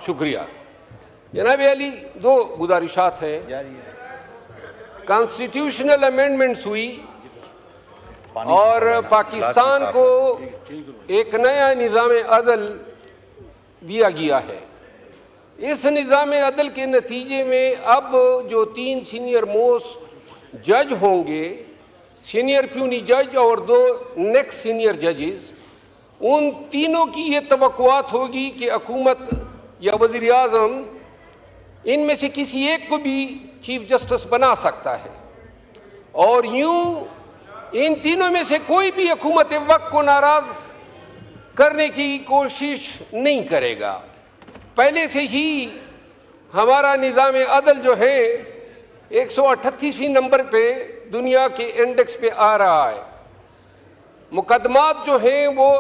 शुक्रिया। जनाब अली, दो गुजारिशात हैं। कॉन्स्टिट्यूशनल अमेंडमेंट्स हुई और पाकिस्तान को एक नया निज़ाम अदल दिया गया है। इस निज़ाम अदल के नतीजे में अब जो 3 सीनियर मोस्ट जज होंगे, सीनियर प्यूनी जज और 2 नेक्स्ट सीनियर जजेस, उन तीनों की ये तवक्कुआत होगी कि हुकूमत या वज़ीर आज़म इनमें से किसी एक को भी चीफ जस्टिस बना सकता है और यूं इन तीनों में से कोई भी हुकूमत वक्त को नाराज करने की कोशिश नहीं करेगा। पहले से ही हमारा निज़ाम अदल जो है 138वें नंबर पे दुनिया के इंडेक्स पे आ रहा है। मुकदमात जो हैं वो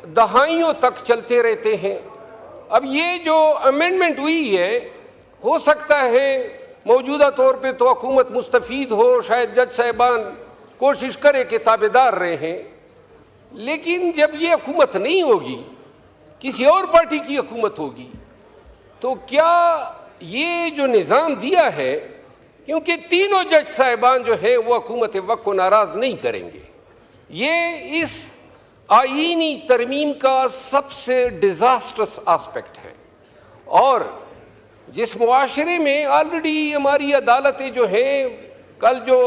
दहाइयों तक चलते रहते हैं। अब ये जो अमेंडमेंट हुई है, हो सकता है मौजूदा तौर पे तो हुकूमत मुस्तफ़ीद हो, शायद जज साहिबान कोशिश करे कि ताबेदार रहे, लेकिन जब ये हुकूमत नहीं होगी, किसी और पार्टी की हुकूमत होगी, तो क्या ये जो निज़ाम दिया है, क्योंकि तीनों जज साहिबान जो है वो हुकूमत वक्त को नाराज़ नहीं करेंगे। ये इस आईनी तरमीम का सबसे डिज़ास्टरस आस्पेक्ट है। और जिस मुआशरे में ऑलरेडी हमारी अदालतें जो हैं, कल जो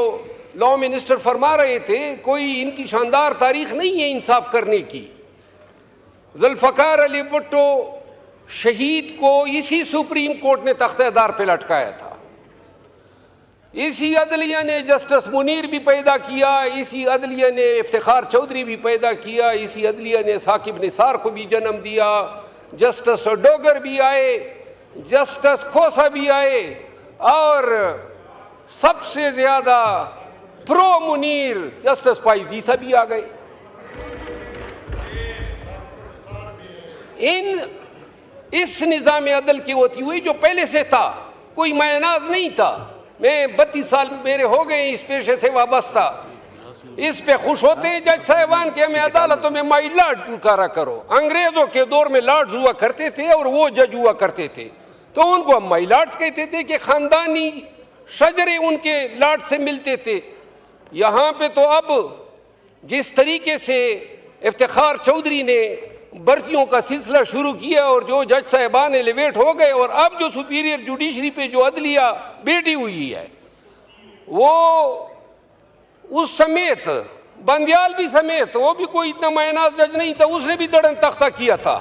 लॉ मिनिस्टर फरमा रहे थे, कोई इनकी शानदार तारीख नहीं है इंसाफ करने की। जुल्फ़िकार अली भुट्टो शहीद को इसी सुप्रीम कोर्ट ने तख्तेदार पे लटकाया था। इसी अदलिया ने जस्टिस मुनीर भी पैदा किया, इसी अदलिया ने इफ्तिखार चौधरी भी पैदा किया, इसी अदलिया ने साकिब निसार को भी जन्म दिया, जस्टिस डोगर भी आए, जस्टिस खोसा भी आए, और सबसे ज्यादा प्रो मुनीर जस्टिस पाइजीसा भी आ गए। इस निज़ाम अदल की होती हुई जो पहले से था, कोई मायनाज नहीं था। मैं 32 साल मेरे हो गए इस पेशे से वाबस्ता। इस पे खुश होते हैं जज साहिबान के हमें अदालतों में माई लॉर्ड पुकारा करो। अंग्रेजों के दौर में लॉर्ड्स हुआ करते थे और वो जज हुआ करते थे, तो उनको हम माई लॉर्ड्स कहते थे कि खानदानी शजरे उनके लॉर्ड से मिलते थे। यहाँ पे तो अब जिस तरीके से इफ्तिखार चौधरी ने भर्तियों का सिलसिला शुरू किया और जो जज साहिबान एलिवेट हो गए, और अब जो सुपीरियर जुडिशरी पे जो अदलिया बैठी हुई है, वो उस समेत बंदियाल भी समेत, वो भी कोई इतना मायनाज जज नहीं था, उसने भी दड़न तख्ता किया था।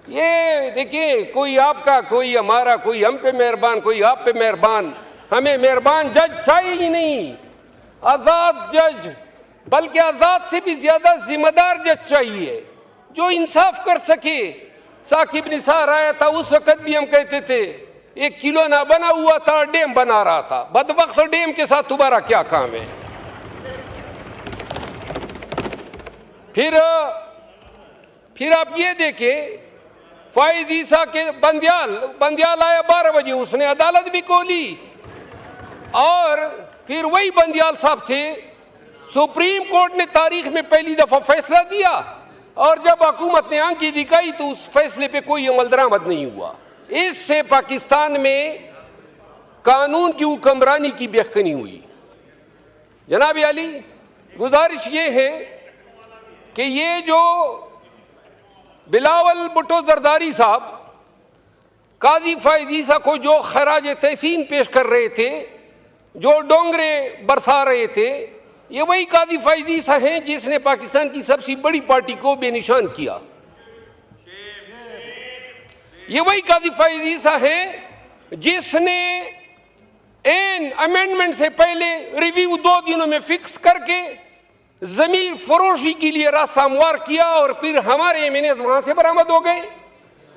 ये देखिए, कोई आपका, कोई हमारा, कोई हम पे मेहरबान, कोई आप पे मेहरबान। हमें मेहरबान जज चाहिए ही नहीं, आज़ाद जज, बल्कि आज़ाद से भी ज्यादा जिम्मेदार जज चाहिए जो इंसाफ कर सके। साकिब निसार आया था, उस वक्त भी हम कहते थे 1 किलो ना बना हुआ था, डैम बना रहा था। बदबख्त डैम के साथ तुम्हारा क्या काम है? फिर आप ये देखें, फाइज ईसा के बंदियाल आया 12 बजे, उसने अदालत भी खोली, और फिर वही बंदियाल साहब थे। सुप्रीम कोर्ट ने तारीख में पहली दफा फैसला दिया, और जब हुकूमत ने आंखी दिखाई तो उस फैसले पे कोई अमल दरामद नहीं हुआ। इससे पाकिस्तान में कानून की हुक्मरानी की बेखनी हुई। जनाब अली, गुजारिश ये है कि ये जो बिलावल भुट्टो जरदारी साहब काजी फाइज ईसा को जो खराज तहसीन पेश कर रहे थे, जो डोंगरे बरसा रहे थे, ये वही काजी फाइज ईसा हैं जिसने पाकिस्तान की सबसे बड़ी पार्टी को बेनिशान किया। ये वही काजी फाइज ईसा है जिसने एन अमेंडमेंट से पहले रिव्यू 2 दिनों में फिक्स करके जमीर फरोशी के लिए रास्ता हमवार किया, और फिर हमारे एमएनएज वहां से बरामद हो गए।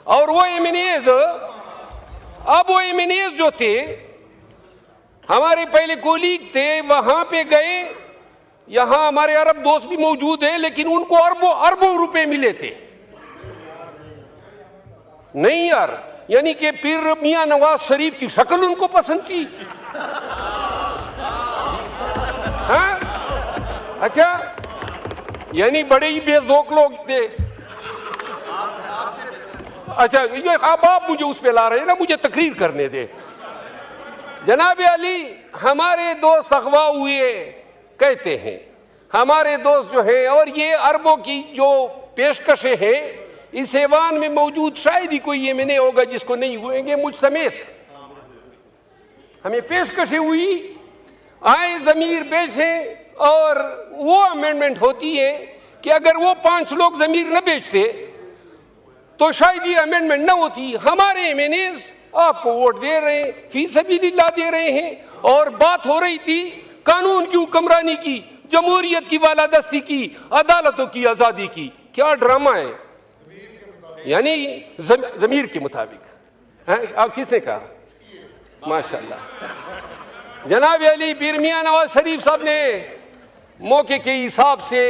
और वो एमएनएज, अब वो एमएनएज जो थे, हमारे पहले कोलीग थे, वहां पे गए। यहां हमारे अरब दोस्त भी मौजूद हैं, लेकिन उनको अरबों रुपए मिले थे। नहीं यार, यानी कि पीर मियां नवाज शरीफ की शक्ल उनको पसंद थी। हाँ, अच्छा, यानी बड़े ही बेजोक लोग थे। अच्छा ये आप मुझे उस पे ला रहे हैं ना, मुझे तकरीर करने दे। जनाब अली, हमारे दोस्त अगवा हुए कहते हैं, हमारे दोस्त जो हैं, और ये अरबों की जो पेशकशें हैं इस ऐवान में मौजूद शायद ही कोई ये में नहीं होगा जिसको नहीं हुएंगे, मुझ समेत हमें पेशकशें हुई, आए ज़मीर बेचें, और वो अमेंडमेंट होती है कि अगर वो 5 लोग ज़मीर न बेचते तो शायद ये अमेंडमेंट न होती। हमारे एमएनएज़ आपको वोट दे रहे हैं, फी सबीलिल्लाह दे रहे हैं, और बात हो रही थी कानून की हुक्मरानी की, जमहूरियत की बालादस्ती की, अदालतों की आज़ादी की। क्या ड्रामा है, यानी ज़मीर के मुताबिक। आप किसने कहा? माशाअल्लाह। जनाब अली, पीर मियां नवाज शरीफ साहब ने मौके के हिसाब से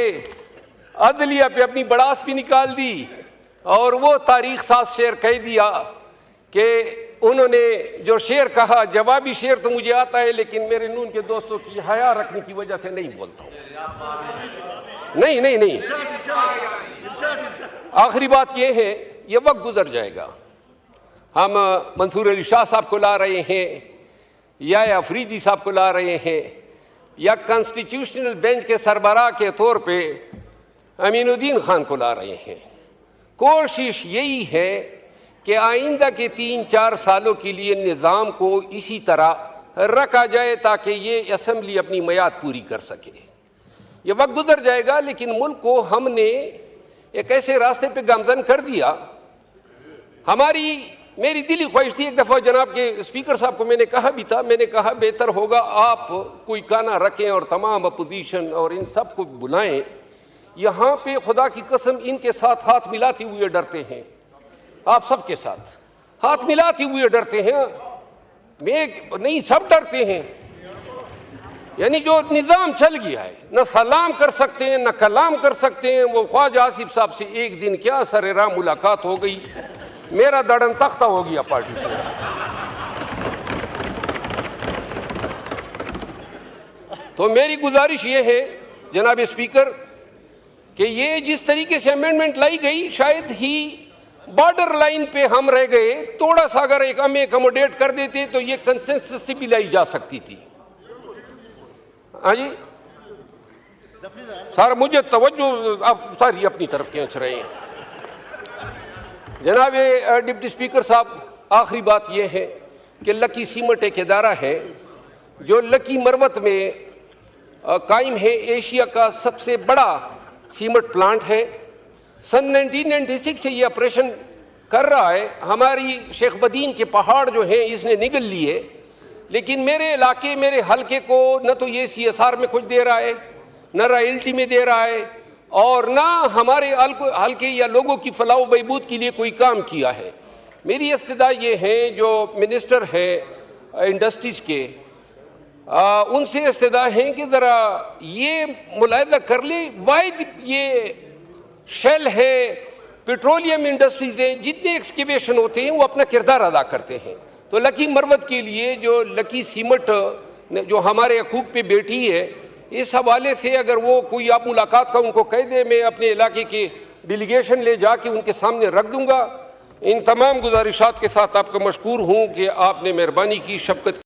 अदलिया पे अपनी बड़ास भी निकाल दी, और वो तारीख साज शेर कह दिया कि उन्होंने जो शेर कहा, जवाबी शेर तो मुझे आता है लेकिन मेरे नून के दोस्तों की हया रखने की वजह से नहीं बोलता हूँ। नहीं, आखिरी बात यह है, ये वक्त गुजर जाएगा। हम मंसूर अली शाह साहब को ला रहे हैं, या अफरीदी साहब को ला रहे हैं, या कॉन्स्टिट्यूशनल बेंच के सरबराह के तौर पे अमीनुद्दीन खान को ला रहे हैं। कोशिश यही है कि आइंदा के 3-4 सालों के लिए निज़ाम को इसी तरह रखा जाए ताकि ये असम्बली अपनी मियाद पूरी कर सके। ये वक्त गुजर जाएगा, लेकिन मुल्क को हमने एक ऐसे रास्ते पे गामजन कर दिया। मेरी दिली ख्वाहिश थी, एक दफ़ा जनाब के स्पीकर साहब को मैंने कहा भी था, मैंने कहा बेहतर होगा आप कोई काना रखें और तमाम अपोजिशन और इन सब को बुलाएं। यहाँ पे खुदा की कसम इनके साथ हाथ मिलाते हुए डरते हैं, आप सबके साथ हाथ मिलाते हुए डरते हैं। मैं नहीं, सब डरते हैं। यानी जो निज़ाम चल गया है, न सलाम कर सकते हैं न कलाम कर सकते हैं। वो ख्वाजा आसिफ साहब से एक दिन क्या सरेराम मुलाकात हो गई, मेरा दड़न तख्ता हो गया पार्टी से। तो मेरी गुजारिश ये है जनाब स्पीकर कि ये जिस तरीके से अमेंडमेंट लाई गई, शायद ही बॉर्डर लाइन पे हम रह गए। थोड़ा सा अगर एक हम एकोमोडेट कर देते तो ये कंसेंसस से भी लाई जा सकती थी। हाँ जी सर, मुझे तवज्जो आप सारी अपनी तरफ खींच रहे हैं। जनाब डिप्टी स्पीकर साहब, आखिरी बात यह है कि लकी सीमेंट एक इदारा है जो लकी मरवत में कायम है, एशिया का सबसे बड़ा सीमेंट प्लांट है। सन 1996 से ये ऑपरेशन कर रहा है। हमारी शेख बदीन के पहाड़ जो हैं इसने निगल लिए, लेकिन मेरे इलाके, मेरे हलके को न तो ये CSR में कुछ दे रहा है, न रॉयल्टी में दे रहा है, और ना हमारे हल्के या लोगों की फलाह व बहबूद के लिए कोई काम किया है। मेरी इस्तदा ये है, जो मिनिस्टर है इंडस्ट्रीज़ के, उनसे इस्तदा है कि ज़रा ये मुलाहिज़ा कर ले, वाहिद ये शेल है, पेट्रोलियम इंडस्ट्रीज़ हैं, जितने एक्सकेवेशन होते हैं वो अपना किरदार अदा करते हैं। तो लकी मरवत के लिए जो लकी सीमेंट जो हमारे हकूक़ पे बैठी है, इस हवाले से अगर वो कोई आप मुलाकात का उनको कह दे, मैं अपने इलाके के डेलीगेशन ले जाके उनके सामने रख दूंगा। इन तमाम गुजारिशात के साथ आपका मशकूर हूँ कि आपने मेहरबानी की, शफ़क़त